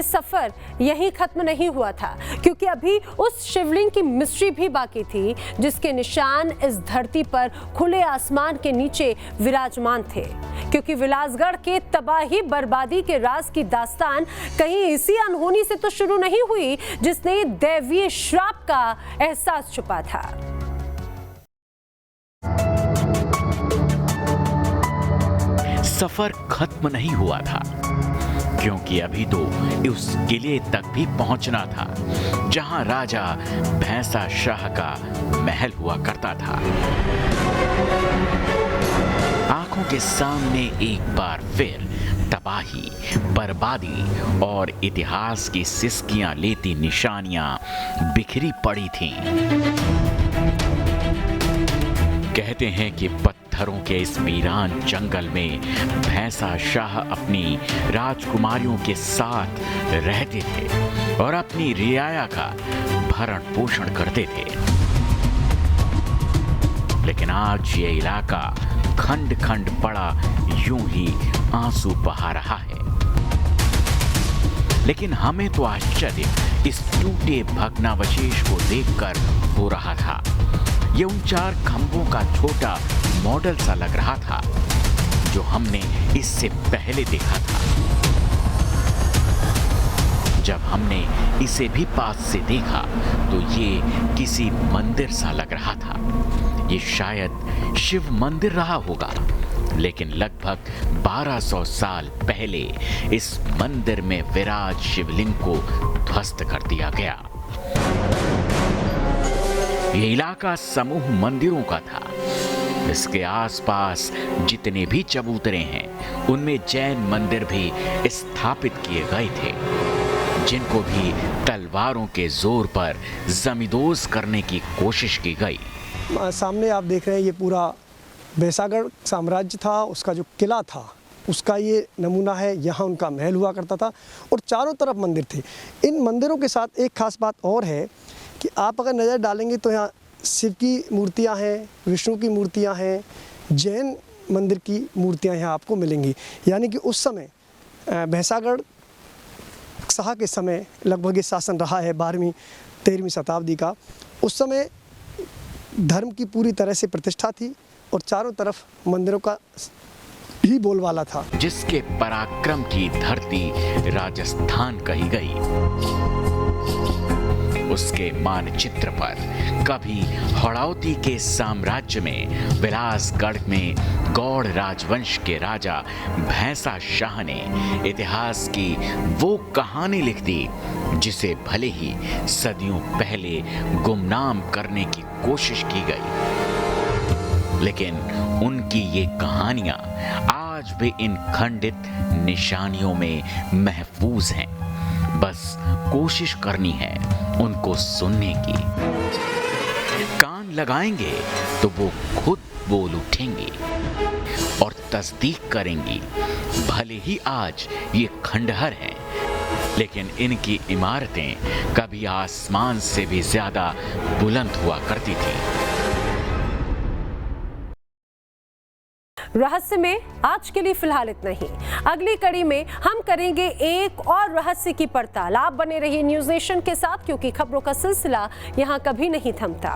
सफर यहीं खत्म नहीं हुआ था, क्योंकि अभी उस शिवलिंग की मिस्ट्री भी बाकी थी जिसके निशान इस धरती पर खुले आसमान के नीचे विराजमान थे। क्योंकि विलासगढ़ के तबाही बर्बादी के राज की दास्तान कहीं इसी अनहोनी से तो शुरू नहीं हुई जिसने दैवीय श्राप का एहसास छुपा था। सफर खत्म नहीं हुआ था, क्योंकि अभी तो उस किले तक भी पहुंचना था जहां राजा भैंसा शाह का महल हुआ करता था। आंखों के सामने एक बार फिर तबाही, बर्बादी और इतिहास की सिसकियां लेती निशानियां बिखरी पड़ी थीं। कहते हैं कि पत्थरों के इस वीरान जंगल में भैंसा शाह अपनी राजकुमारियों के साथ रहते थे और अपनी रियाया का भरण पोषण करते थे। लेकिन आज ये इलाका खंड खंड पड़ा यूं ही आंसू बहा रहा है। लेकिन हमें तो आश्चर्य इस टूटे भग्नावशेष को देखकर हो रहा था। ये उन 4 खंभों का छोटा मॉडल सा लग रहा था जो हमने इससे पहले देखा था। जब हमने इसे भी पास से देखा तो ये किसी मंदिर सा लग रहा था। ये शायद शिव मंदिर रहा होगा, लेकिन लगभग 1200 साल पहले इस मंदिर में विराज शिवलिंग को ध्वस्त कर दिया गया। ये इलाका समूह मंदिरों का था। इसके आसपास जितने भी चबूतरे हैं उनमें जैन मंदिर भी स्थापित किए गए थे, जिनको भी तलवारों के जोर पर जमींदोज करने की कोशिश की गई। सामने आप देख रहे हैं ये पूरा भैंसागढ़ साम्राज्य था, उसका जो किला था उसका ये नमूना है। यहाँ उनका महल हुआ करता था और चारों तरफ मंदिर थे। इन मंदिरों के साथ एक खास बात और है कि आप अगर नज़र डालेंगे तो यहाँ शिव की मूर्तियाँ हैं, विष्णु की मूर्तियाँ हैं, जैन मंदिर की मूर्तियाँ यहाँ आपको मिलेंगी। यानी कि उस समय भैंसागढ़ शाह के समय लगभग ये शासन रहा है 12वीं-13वीं शताब्दी का। उस समय धर्म की पूरी तरह से प्रतिष्ठा थी और चारों तरफ मंदिरों का ही बोलबाला था। जिसके पराक्रम की धरती राजस्थान कही गई, उसके मानचित्र पर कभी हड़ौती के साम्राज्य में विलासगढ़ में गौड़ राजवंश के राजा भैंसा शाह ने इतिहास की वो कहानी लिख दी जिसे भले ही सदियों पहले गुमनाम करने की कोशिश की गई, लेकिन उनकी ये कहानियां आज भी इन खंडित निशानियों में महफूज हैं। बस कोशिश करनी है उनको सुनने की। कान लगाएंगे तो वो खुद बोल उठेंगी और तस्दीक करेंगी। भले ही आज ये खंडहर हैं, लेकिन इनकी इमारतें कभी आसमान से भी ज्यादा बुलंद हुआ करती थी। रहस्य में आज के लिए फिलहाल इतना ही। अगली कड़ी में हम करेंगे एक और रहस्य की पड़ताल। आप बने रहिए न्यूज़ नेशन के साथ, क्योंकि खबरों का सिलसिला यहां कभी नहीं थमता।